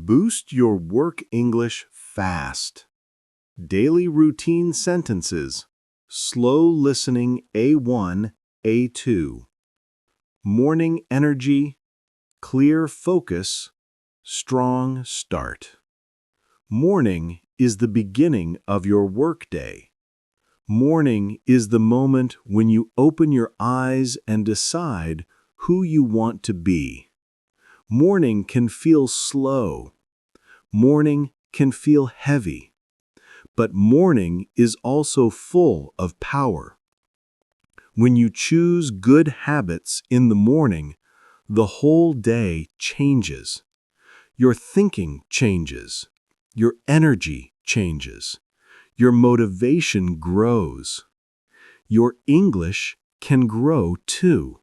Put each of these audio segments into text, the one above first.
Boost your work English fast. Daily routine sentences. Slow listening A1, A2. Morning energy, clear focus, strong start. Morning is the beginning of your workday. Morning is the moment when you open your eyes and decide who you want to be. Morning can feel slow. Morning can feel heavy. But morning is also full of power. When you choose good habits in the morning, the whole day changes. Your thinking changes. Your energy changes. Your motivation grows. Your English can grow too.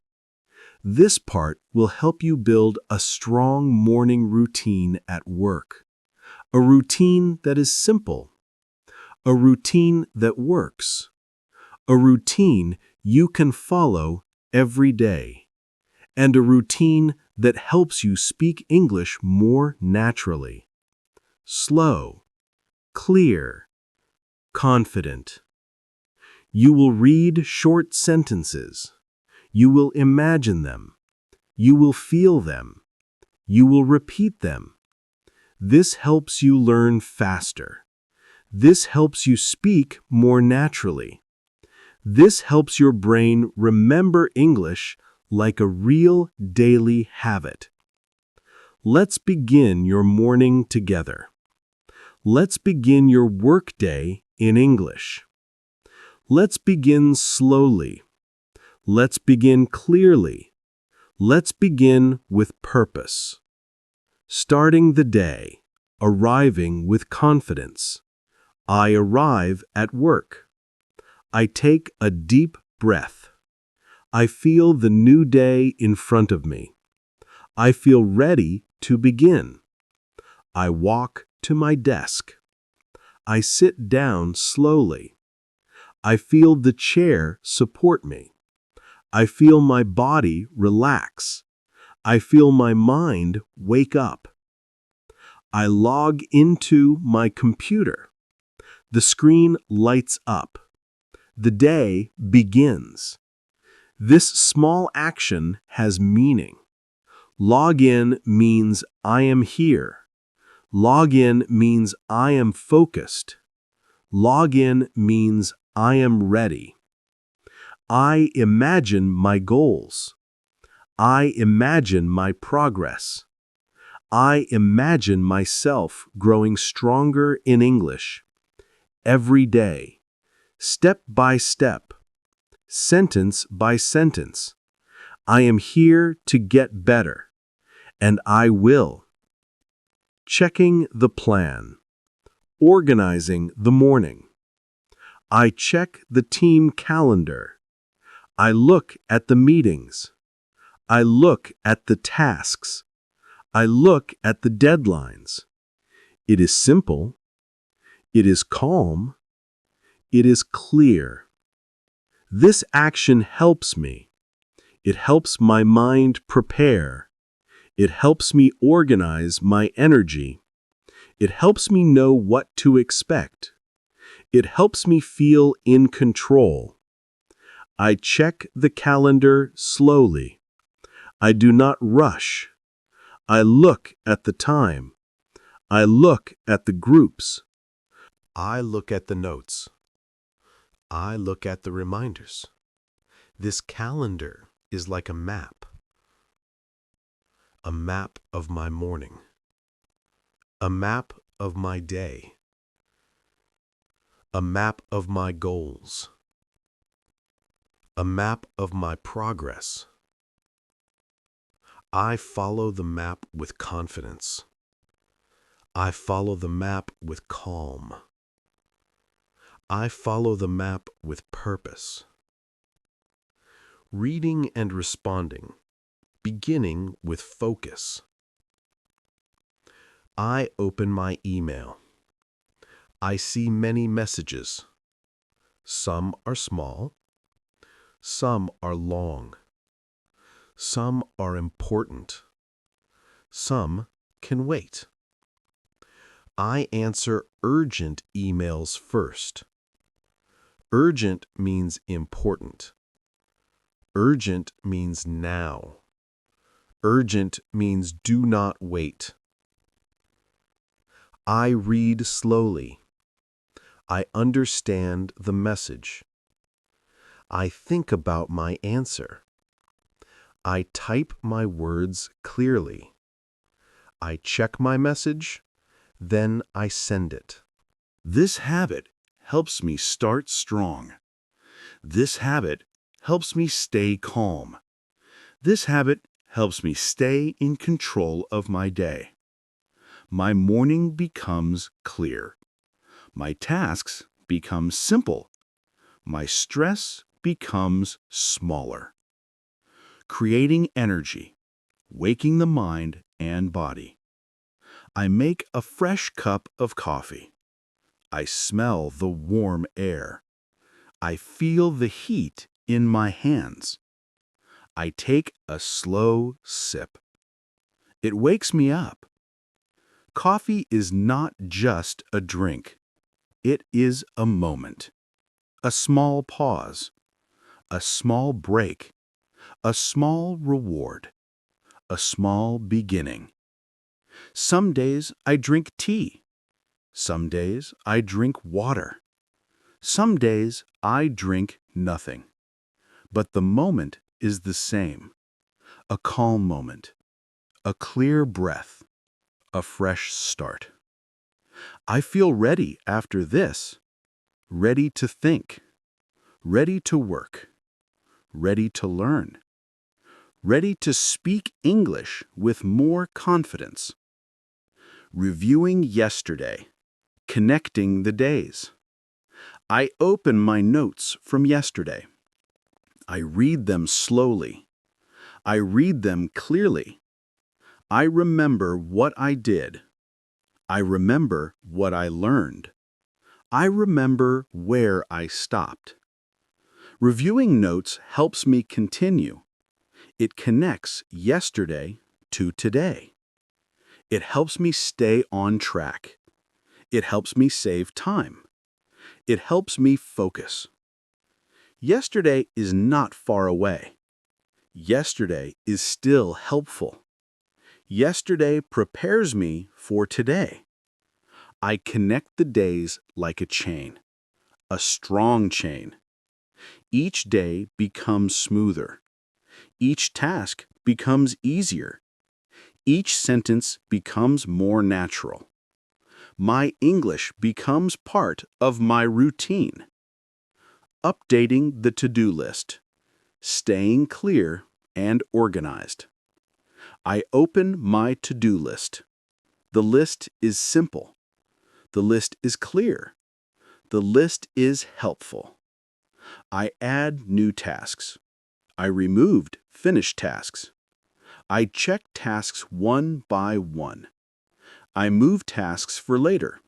This part will help you build a strong morning routine at work. A routine that is simple. A routine that works. A routine you can follow every day. And a routine that helps you speak English more naturally. Slow, clear, confident. You will read short sentences. You will imagine them. You will feel them. You will repeat them. This helps you learn faster. This helps you speak more naturally. This helps your brain remember English like a real daily habit. Let's begin your morning together. Let's begin your workday in English. Let's begin slowly. Let's begin clearly. Let's begin with purpose. Starting the day, arriving with confidence. I arrive at work. I take a deep breath. I feel the new day in front of me. I feel ready to begin. I walk to my desk. I sit down slowly. I feel the chair support me. I feel my body relax. I feel my mind wake up. I log into my computer. The screen lights up. The day begins. This small action has meaning. Log in means I am here. Log in means I am focused. Log in means I am ready. I imagine my goals. I imagine my progress. I imagine myself growing stronger in English. Every day, step by step, sentence by sentence. I am here to get better, and I will. Checking the plan. Organizing the morning. I check the team calendar. I look at the meetings. I look at the tasks. I look at the deadlines. It is simple. It is calm. It is clear. This action helps me. It helps my mind prepare. It helps me organize my energy. It helps me know what to expect. It helps me feel in control. I check the calendar slowly. I do not rush. I look at the time. I look at the groups. I look at the notes. I look at the reminders. This calendar is like a map of my morning, a map of my day, a map of my goals, a map of my progress. I follow the map with confidence. I follow the map with calm. I follow the map with purpose. Reading and responding, beginning with focus. I open my email. I see many messages. Some are small. Some are long. Some are important. Some can wait. I answer urgent emails first. Urgent means important. Urgent means now. Urgent means do not wait. I read slowly. I understand the message. I think about my answer. I type my words clearly. I check my message, then I send it. This habit helps me start strong. This habit helps me stay calm. This habit helps me stay in control of my day. My morning becomes clear. My tasks become simple. My stress becomes smaller. Creating energy, waking the mind and body. I make a fresh cup of coffee. I smell the warm air. I feel the heat in my hands. I take a slow sip. It wakes me up. Coffee is not just a drink. It is a moment, a small pause, a small break, a small reward, a small beginning. Some days I drink tea. Some days I drink water. Some days I drink nothing. But the moment is the same. A calm moment, a clear breath, a fresh start. I feel ready after this, ready to think, ready to work, ready to learn, ready to speak English with more confidence. Reviewing yesterday, connecting the days. I open my notes from yesterday. I read them slowly. I read them clearly. I remember what I did. I remember what I learned. I remember where I stopped. Reviewing notes helps me continue. It connects yesterday to today. It helps me stay on track. It helps me save time. It helps me focus. Yesterday is not far away. Yesterday is still helpful. Yesterday prepares me for today. I connect the days like a chain, a strong chain. Each day becomes smoother. Each task becomes easier. Each sentence becomes more natural. My English becomes part of my routine. Updating the to-do list. Staying clear and organized. I open my to-do list. The list is simple. The list is clear. The list is helpful. I add new tasks. I removed finished tasks. I check tasks one by one. I move tasks for later.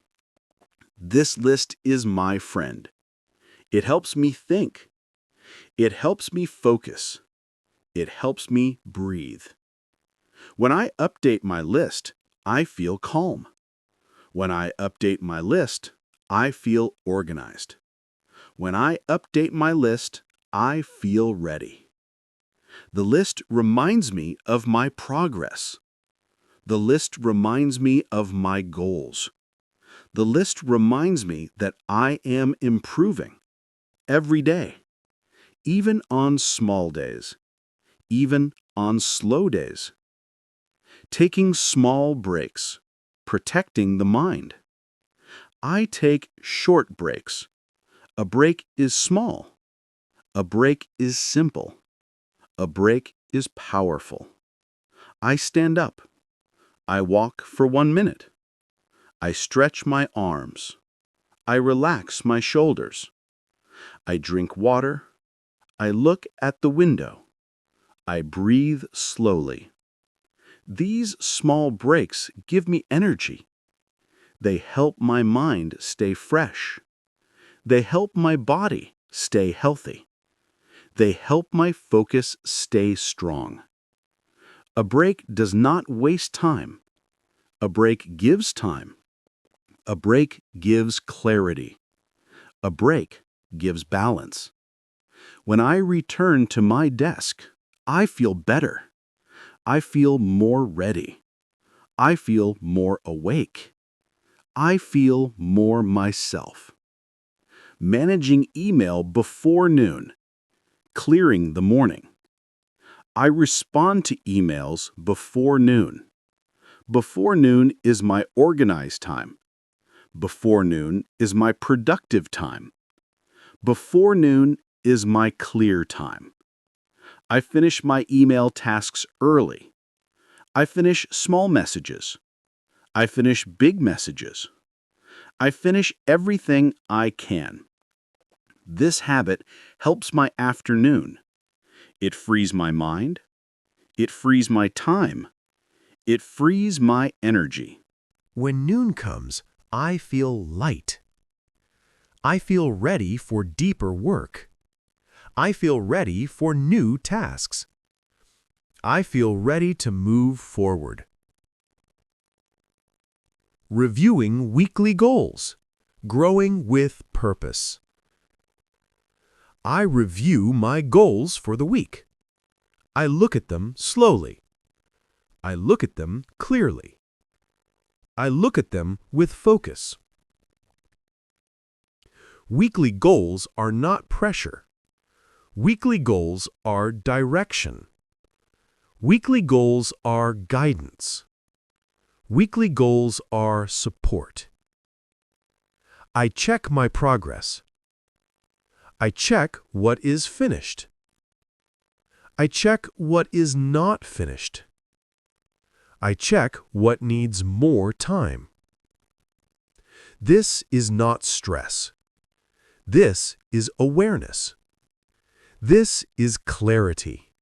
This list is my friend. It helps me think. It helps me focus. It helps me breathe. When I update my list, I feel calm. When I update my list, I feel organized. When I update my list, I feel ready. The list reminds me of my progress. The list reminds me of my goals. The list reminds me that I am improving every day, even on small days, even on slow days. Taking small breaks, protecting the mind. I take short breaks. A break is small. A break is simple. A break is powerful. I stand up. I walk for 1 minute. I stretch my arms. I relax my shoulders. I drink water. I look at the window. I breathe slowly. These small breaks give me energy. They help my mind stay fresh. They help my body stay healthy. They help my focus stay strong. A break does not waste time. A break gives time. A break gives clarity. A break gives balance. When I return to my desk, I feel better. I feel more ready. I feel more awake. I feel more myself. Managing email before noon. Clearing the morning. I respond to emails before noon. Before noon is my organized time. Before noon is my productive time. Before noon is my clear time. I finish my email tasks early. I finish small messages. I finish big messages. I finish everything I can. This habit helps my afternoon. It frees my mind. It frees my time. It frees my energy. When noon comes, I feel light. I feel ready for deeper work. I feel ready for new tasks. I feel ready to move forward. Reviewing weekly goals. Growing with purpose. I review my goals for the week. I look at them slowly. I look at them clearly. I look at them with focus. Weekly goals are not pressure. Weekly goals are direction. Weekly goals are guidance. Weekly goals are support. I check my progress. I check what is finished. I check what is not finished. I check what needs more time. This is not stress. This is awareness. This is clarity.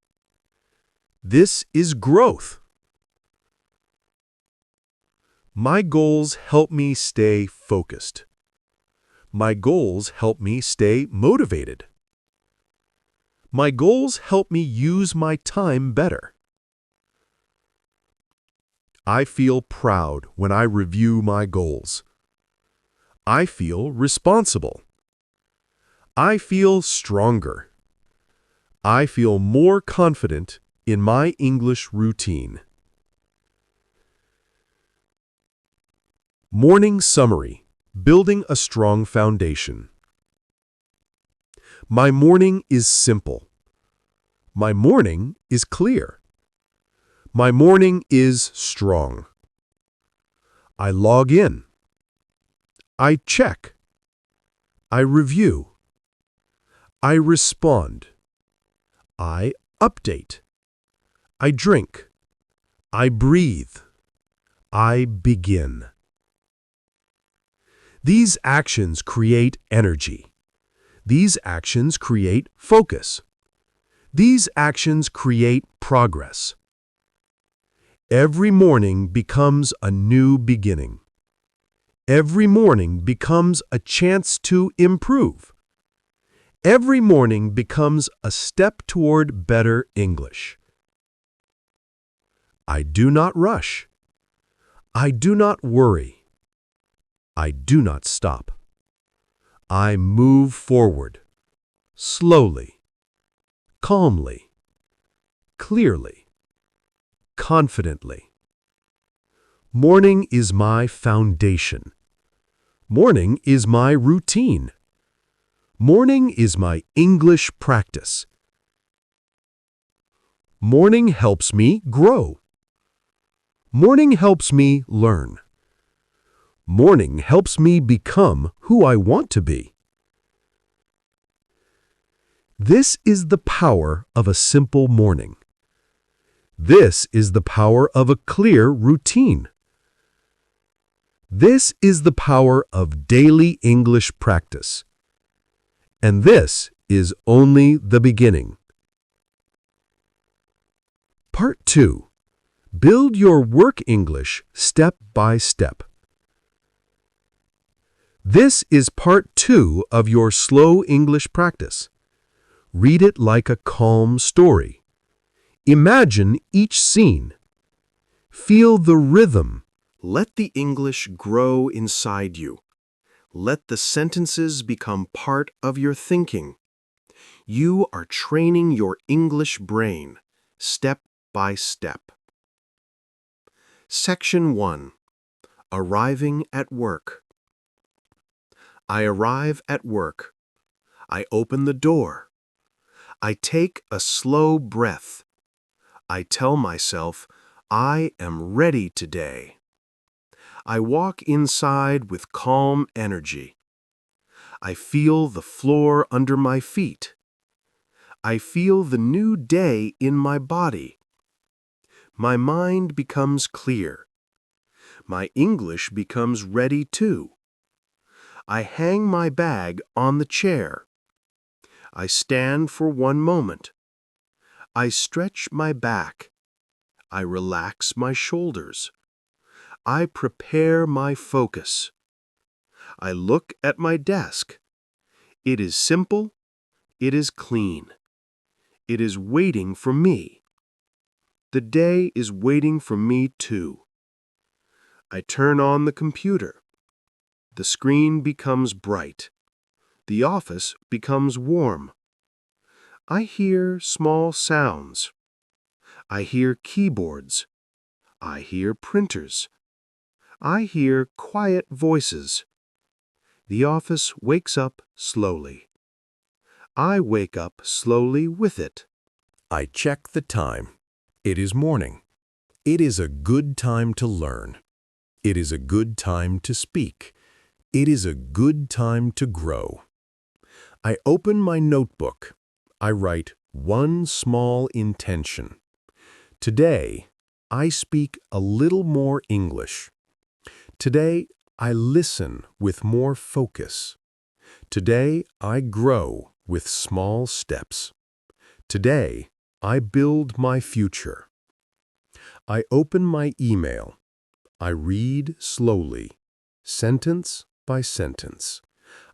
This is growth. My goals help me stay focused. My goals help me stay motivated. My goals help me use my time better. I feel proud when I review my goals. I feel responsible. I feel stronger. I feel more confident in my English routine. Morning summary. Building a strong foundation. My morning is simple. My morning is clear. My morning is strong. I log in. I check. I review. I respond. I update. I drink. I breathe. I begin. These actions create energy. These actions create focus. These actions create progress. Every morning becomes a new beginning. Every morning becomes a chance to improve. Every morning becomes a step toward better English. I do not rush. I do not worry. I do not stop. I move forward, slowly, calmly, clearly, confidently. Morning is my foundation. Morning is my routine. Morning is my English practice. Morning helps me grow. Morning helps me learn. Morning helps me become who I want to be. This is the power of a simple morning. This is the power of a clear routine. This is the power of daily English practice. And this is only the beginning. Part 2. Build your work English step by step. This is part 2 of your slow English practice. Read it like a calm story. Imagine each scene. Feel the rhythm, Let the English grow inside you. Let the sentences become part of your thinking. You are training your English brain, step by step. Section 1. Arriving at work. I arrive at work. I open the door. I take a slow breath. I tell myself, I am ready today. I walk inside with calm energy. I feel the floor under my feet. I feel the new day in my body. My mind becomes clear. My English becomes ready too. I hang my bag on the chair. I stand for one moment. I stretch my back. I relax my shoulders. I prepare my focus. I look at my desk. It is simple. It is clean. It is waiting for me. The day is waiting for me too. I turn on the computer. The screen becomes bright. The office becomes warm. I hear small sounds. I hear keyboards. I hear printers. I hear quiet voices. The office wakes up slowly. I wake up slowly with it. I check the time. It is morning. It is a good time to learn. It is a good time to speak. It is a good time to grow. I open my notebook. I write one small intention. Today, I speak a little more English. Today, I listen with more focus. Today, I grow with small steps. Today, I build my future. I open my email. I read slowly, sentence by sentence.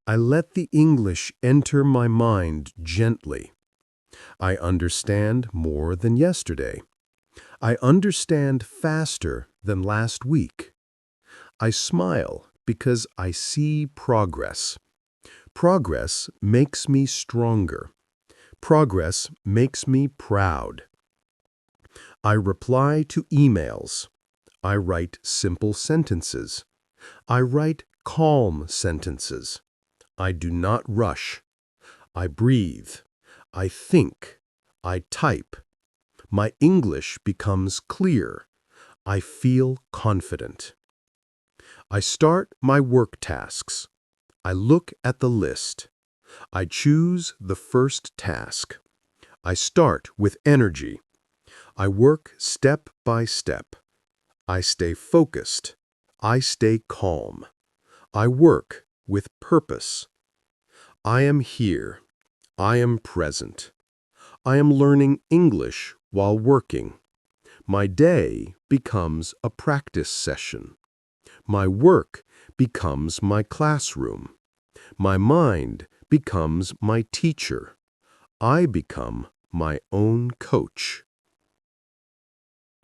I let the English enter my mind gently. I understand more than yesterday. I understand faster than last week. I smile because I see progress. Progress makes me stronger. Progress makes me proud. I reply to emails. I write simple sentences. I write calm sentences. I do not rush. I breathe. I think. I type. My English becomes clear. I feel confident. I start my work tasks. I look at the list. I choose the first task. I start with energy. I work step by step. I stay focused. I stay calm. I work with purpose. I am here. I am present. I am learning English while working. My day becomes a practice session. My work becomes my classroom. My mind becomes my teacher. I become my own coach.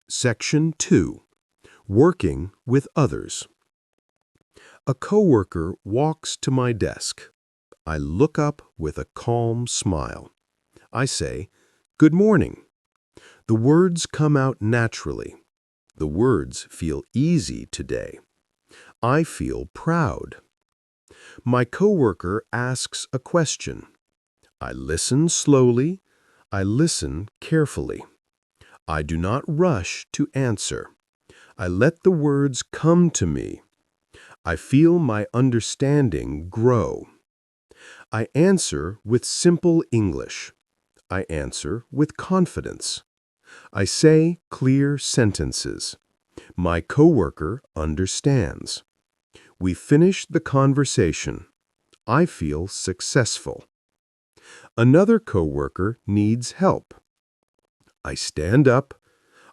Section 2. Working with others. A coworker walks to my desk. I look up with a calm smile. I say, "Good morning." The words come out naturally. The words feel easy today. I feel proud. My coworker asks a question. I listen slowly. I listen carefully. I do not rush to answer. I let the words come to me. I feel my understanding grow. I answer with simple English. I answer with confidence. I say clear sentences. My coworker understands. We finish the conversation. I feel successful. Another coworker needs help. I stand up.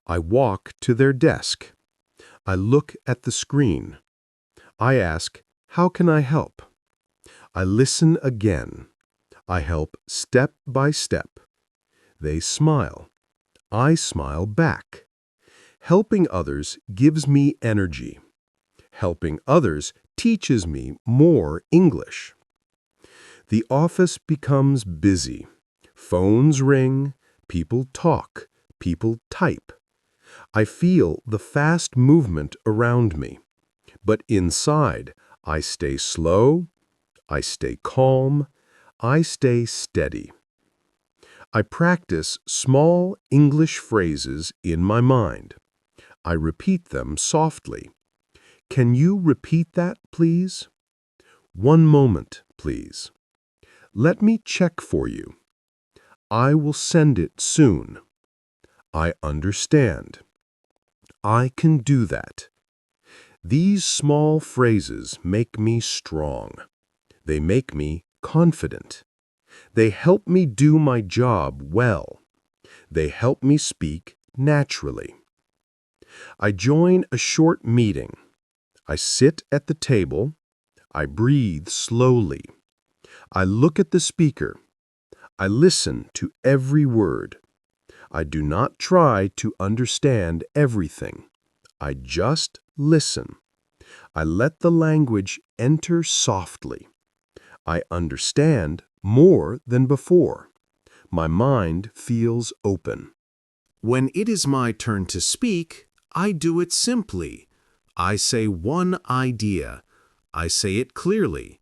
I walk to their desk. I look at the screen. I ask, "How can I help?" I listen again. I help step by step. They smile. I smile back. Helping others gives me energy. Helping others teaches me more English. The office becomes busy. Phones ring, people talk, people type. I feel the fast movement around me. But inside, I stay slow, I stay calm, I stay steady. I practice small English phrases in my mind. I repeat them softly. Can you repeat that, please? One moment, please. Let me check for you. I will send it soon. I understand. I can do that. These small phrases make me strong. They make me confident. They help me do my job well. They help me speak naturally. I join a short meeting. I sit at the table. I breathe slowly. I look at the speaker. I listen to every word. I do not try to understand everything. I just listen. I let the language enter softly. I understand more than before. My mind feels open. When it is my turn to speak, I do it simply. I say one idea. I say it clearly.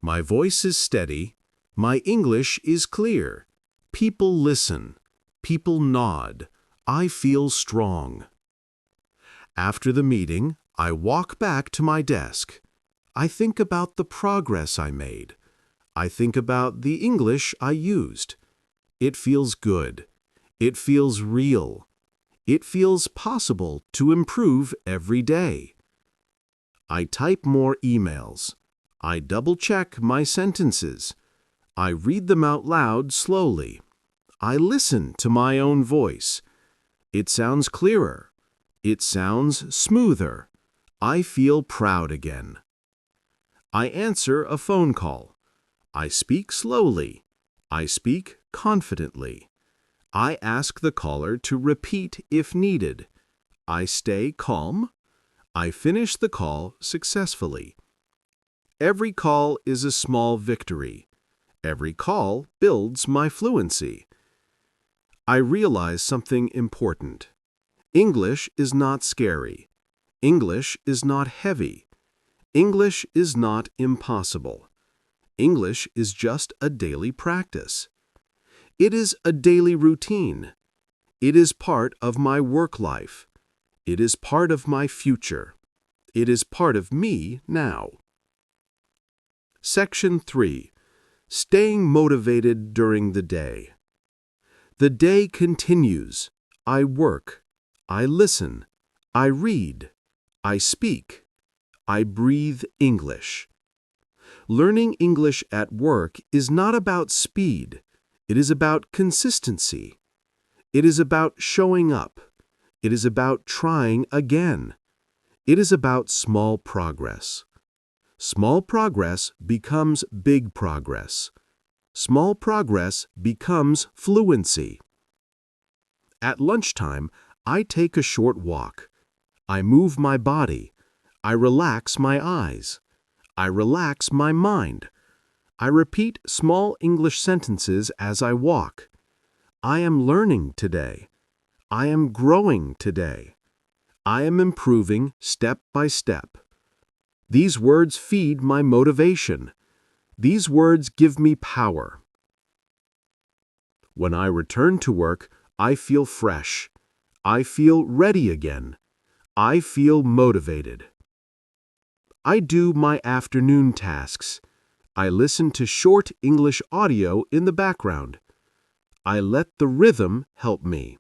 My voice is steady. My English is clear. People listen. People nod. I feel strong. After the meeting, I walk back to my desk. I think about the progress I made. I think about the English I used. It feels good. It feels real. It feels possible to improve every day. I type more emails. I double-check my sentences. I read them out loud slowly. I listen to my own voice. It sounds clearer. It sounds smoother. I feel proud again. I answer a phone call. I speak slowly. I speak confidently. I ask the caller to repeat if needed. I stay calm. I finish the call successfully. Every call is a small victory. Every call builds my fluency. I realize something important. English is not scary. English is not heavy. English is not impossible. English is just a daily practice. It is a daily routine. It is part of my work life. It is part of my future. It is part of me now. Section 3. Staying motivated during the day. The day continues. I work. I listen. I read. I speak. I breathe English. Learning English at work is not about speed. It is about consistency. It is about showing up. It is about trying again. It is about small progress. Small progress becomes big progress. Small progress becomes fluency. At lunchtime, I take a short walk. I move my body. I relax my eyes. I relax my mind. I repeat small English sentences as I walk. I am learning today. I am growing today. I am improving step by step. These words feed my motivation. These words give me power. When I return to work, I feel fresh. I feel ready again. I feel motivated. I do my afternoon tasks. I listen to short English audio in the background. I let the rhythm help me.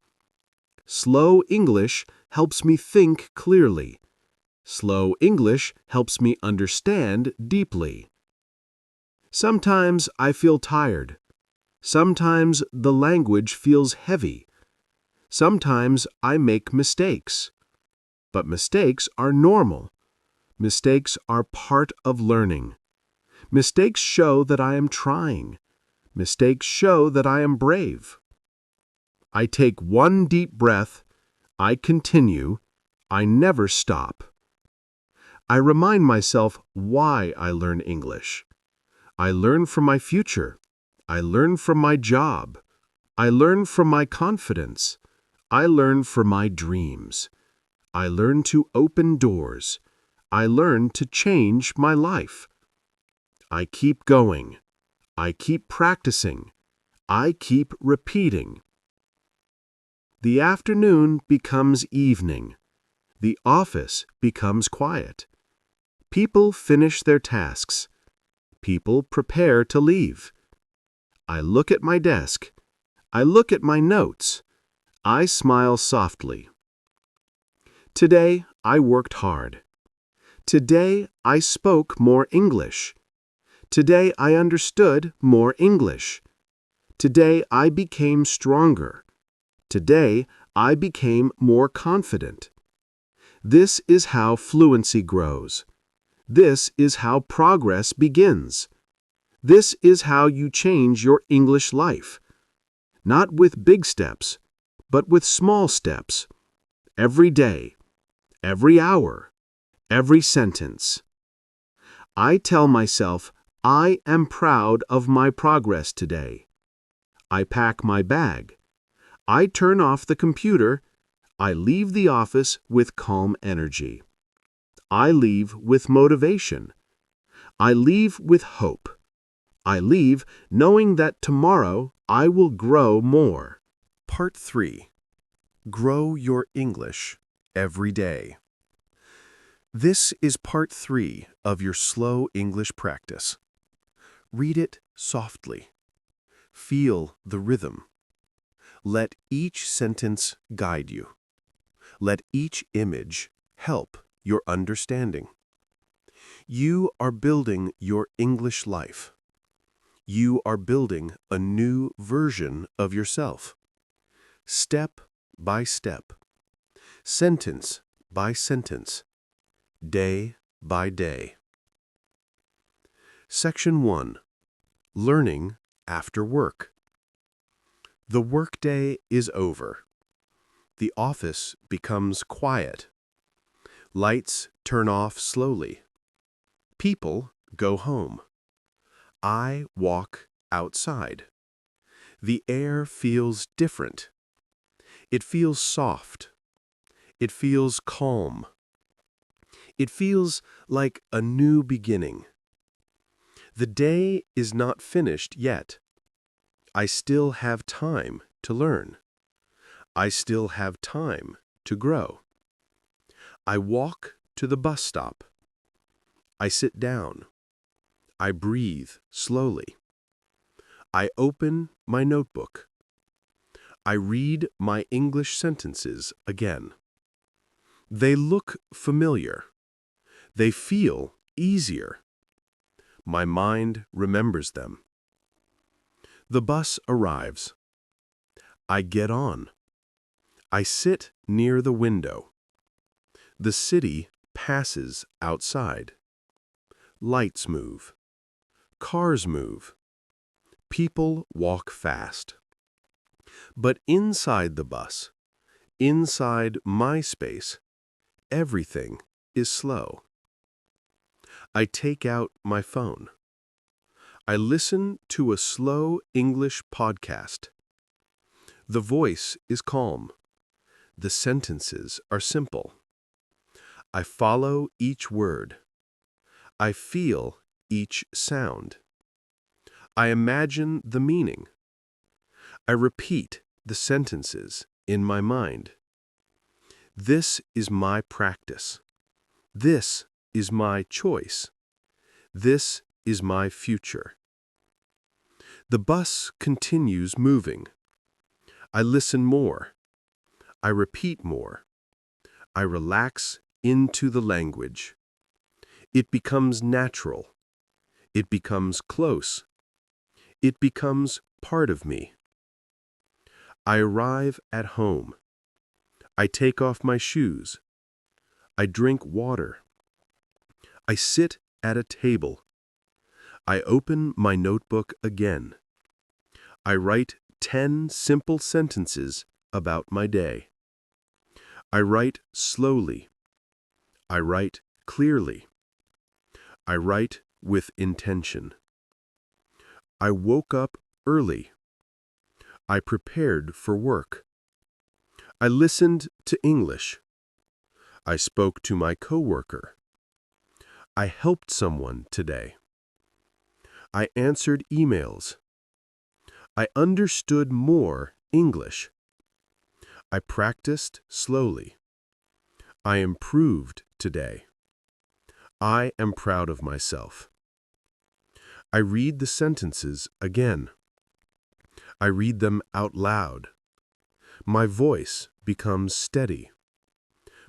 Slow English helps me think clearly. Slow English helps me understand deeply. Sometimes I feel tired. Sometimes the language feels heavy. Sometimes I make mistakes. But mistakes are normal. Mistakes are part of learning. Mistakes show that I am trying. Mistakes show that I am brave. I take one deep breath. I continue. I never stop. I remind myself why I learn English. I learn from my future. I learn from my job. I learn from my confidence. I learn from my dreams. I learn to open doors. I learn to change my life. I keep going. I keep practicing. I keep repeating. The afternoon becomes evening. The office becomes quiet. People finish their tasks. People prepare to leave. I look at my desk. I look at my notes. I smile softly. Today, I worked hard. Today, I spoke more English. Today, I understood more English. Today, I became stronger. Today, I became more confident. This is how fluency grows. This is how progress begins. This is how you change your English life. Not with big steps, but with small steps. Every day, every hour, every sentence. I tell myself I am proud of my progress today. I pack my bag. I turn off the computer. I leave the office with calm energy. I leave with motivation. I leave with hope. I leave knowing that tomorrow I will grow more. Part 3. Grow your English every day. This is part 3 of your slow English practice. Read it softly. Feel the rhythm. Let each sentence guide you. Let each image help your understanding. You are building your English life. You are building a new version of yourself. Step by step. Sentence by sentence. Day by day. Section 1. Learning after work. The workday is over. The office becomes quiet. Lights turn off slowly. People go home. I walk outside. The air feels different. It feels soft. It feels calm. It feels like a new beginning. The day is not finished yet. I still have time to learn. I still have time to grow. I walk to the bus stop. I sit down. I breathe slowly. I open my notebook. I read my English sentences again. They look familiar. They feel easier. My mind remembers them. The bus arrives. I get on. I sit near the window. The city passes outside. Lights move. Cars move. People walk fast. But inside the bus, inside my space, everything is slow. I take out my phone. I listen to a slow English podcast. The voice is calm. The sentences are simple. I follow each word. I feel each sound. I imagine the meaning. I repeat the sentences in my mind. This is my practice. This is my choice. This is my future. The bus continues moving. I listen more. I repeat more. I relax into the language. It becomes natural. It becomes close. It becomes part of me. I arrive at home. I take off my shoes. I drink water. I sit at a table. I open my notebook again. I write 10 simple sentences about my day. I write slowly. I write clearly. I write with intention. I woke up early. I prepared for work. I listened to English. I spoke to my coworker. I helped someone today. I answered emails. I understood more English. I practiced slowly. I improved today. I am proud of myself. I read the sentences again. I read them out loud. My voice becomes steady.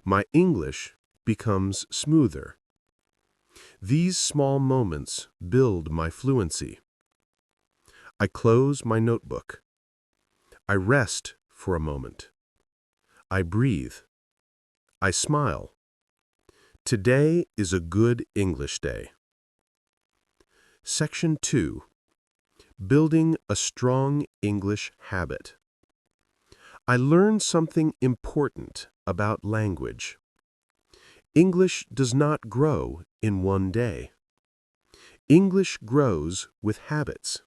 My English becomes smoother. These small moments build my fluency. I close my notebook. I rest for a moment. I breathe. I smile. Today is a good English day. Section 2. Building a strong English habit. I learned something important about language. English does not grow in one day. English grows with habits.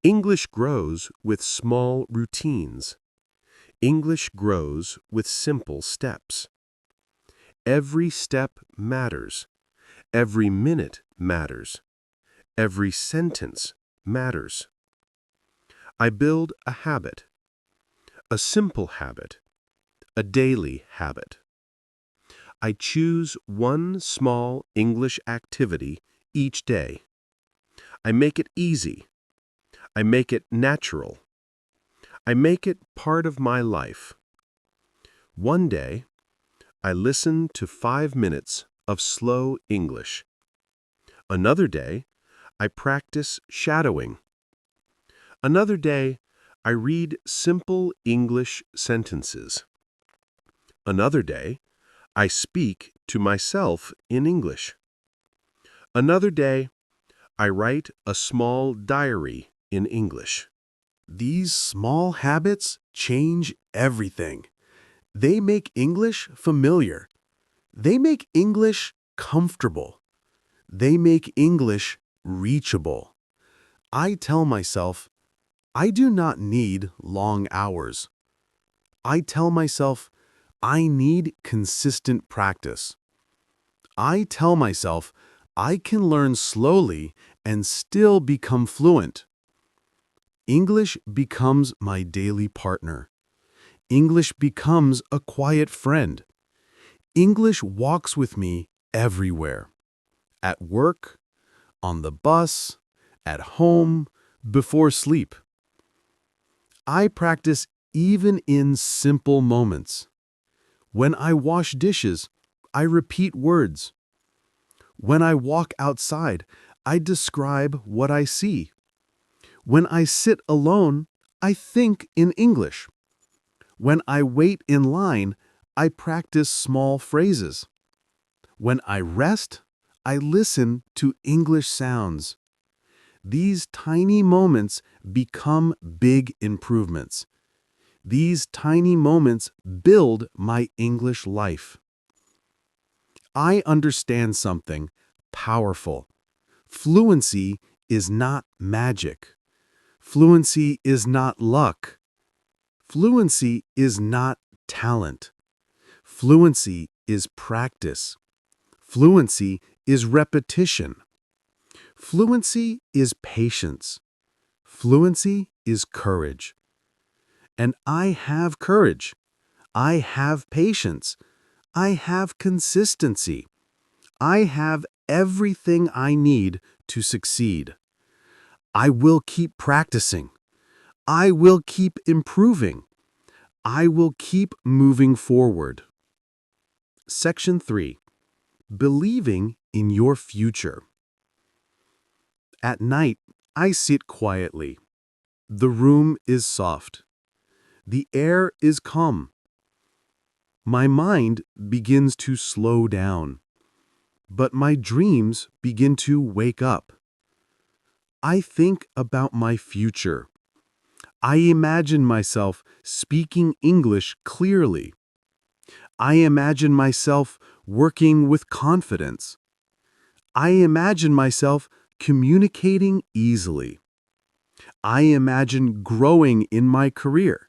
English grows with small routines. English grows with simple steps. Every step matters. Every minute matters. Every sentence matters. I build a habit. A simple habit. A daily habit. I choose one small English activity each day. I make it easy. I make it natural. I make it part of my life. One day, I listen to 5 minutes of slow English. Another day, I practice shadowing. Another day, I read simple English sentences. Another day, I speak to myself in English. Another day, I write a small diary in English. These small habits change everything. They make English familiar. They make English comfortable. They make English reachable. I tell myself, I do not need long hours. I tell myself, I need consistent practice. I tell myself, I can learn slowly and still become fluent. English becomes my daily partner. English becomes a quiet friend. English walks with me everywhere. At work, on the bus, at home, before sleep. I practice even in simple moments. When I wash dishes, I repeat words. When I walk outside, I describe what I see. When I sit alone, I think in English. When I wait in line, I practice small phrases. When I rest, I listen to English sounds. These tiny moments become big improvements. These tiny moments build my English life. I understand something powerful. Fluency is not magic. Fluency is not luck. Fluency is not talent. Fluency is practice. Fluency is repetition. Fluency is patience. Fluency is courage. And I have courage. I have patience. I have consistency. I have everything I need to succeed. I will keep practicing. I will keep improving. I will keep moving forward. Section 3. Believing in your future. At night, I sit quietly. The room is soft. The air is calm. My mind begins to slow down, but my dreams begin to wake up. I think about my future. I imagine myself speaking English clearly. I imagine myself working with confidence. I imagine myself communicating easily. I imagine growing in my career.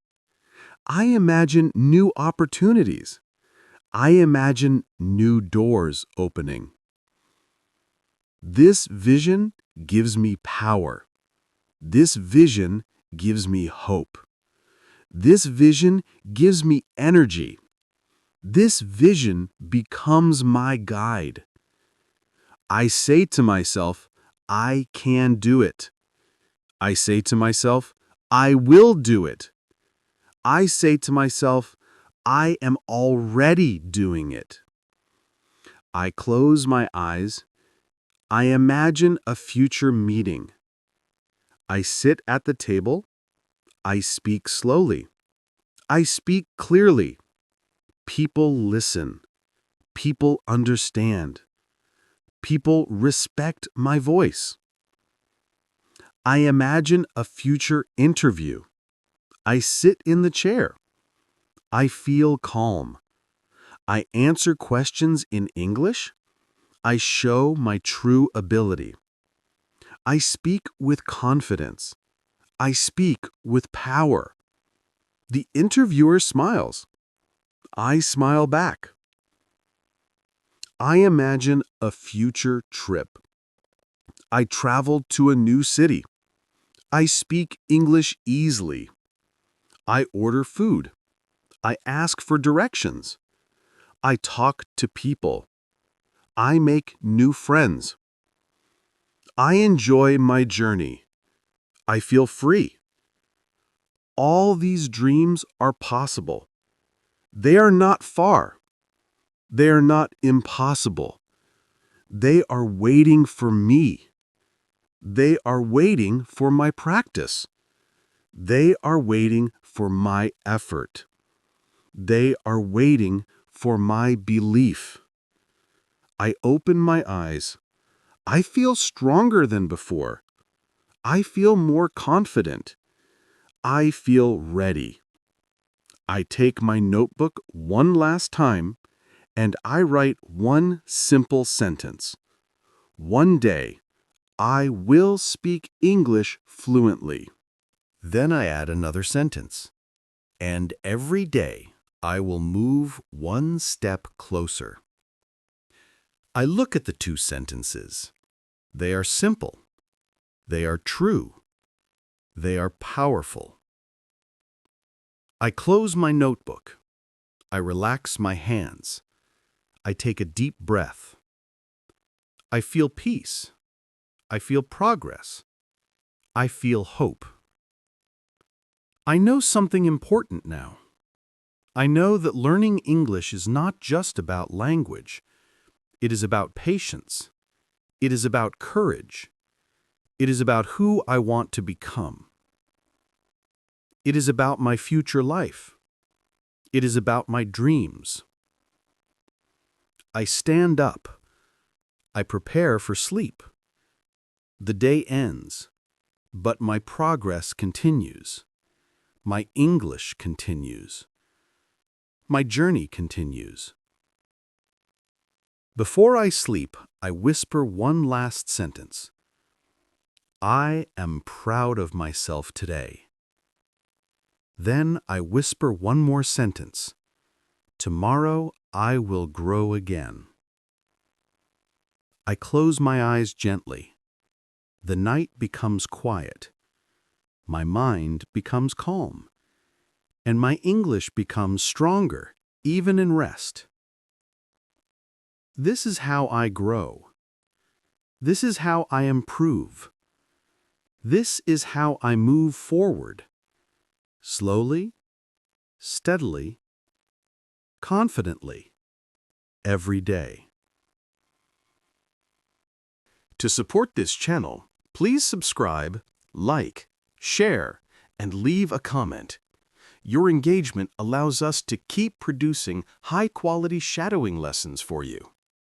I imagine new opportunities. I imagine new doors opening. This vision gives me power. This vision gives me hope. This vision gives me energy. This vision becomes my guide. I say to myself, I can do it. I say to myself, I will do it. I say to myself, I am already doing it. I close my eyes. I imagine a future meeting. I sit at the table. I speak slowly. I speak clearly. People listen. People understand. People respect my voice. I imagine a future interview. I sit in the chair. I feel calm. I answer questions in English. I show my true ability. I speak with confidence. I speak with power. The interviewer smiles. I smile back. I imagine a future trip. I travel to a new city. I speak English easily. I order food. I ask for directions. I talk to people. I make new friends. I enjoy my journey. I feel free. All these dreams are possible. They are not far. They are not impossible. They are waiting for me. They are waiting for my practice. They are waiting for my effort. They are waiting for my belief. I open my eyes. I feel stronger than before. I feel more confident. I feel ready. I take my notebook one last time and I write one simple sentence. One day, I will speak English fluently. Then I add another sentence. And every day, I will move one step closer. I look at the two sentences. They are simple. They are true. They are powerful. I close my notebook. I relax my hands. I take a deep breath. I feel peace. I feel progress. I feel hope. I know something important now. I know that learning English is not just about language. It is about patience. It is about courage. It is about who I want to become. It is about my future life. It is about my dreams. I stand up. I prepare for sleep. The day ends, but my progress continues. My English continues. My journey continues. Before I sleep, I whisper one last sentence. I am proud of myself today. Then I whisper one more sentence. Tomorrow I will grow again. I close my eyes gently. The night becomes quiet. My mind becomes calm. And my English becomes stronger, even in rest. This is how I grow. This is how I improve. This is how I move forward. Slowly, steadily, confidently, every day. To support this channel, please subscribe, like, share, and leave a comment. Your engagement allows us to keep producing high-quality shadowing lessons for you.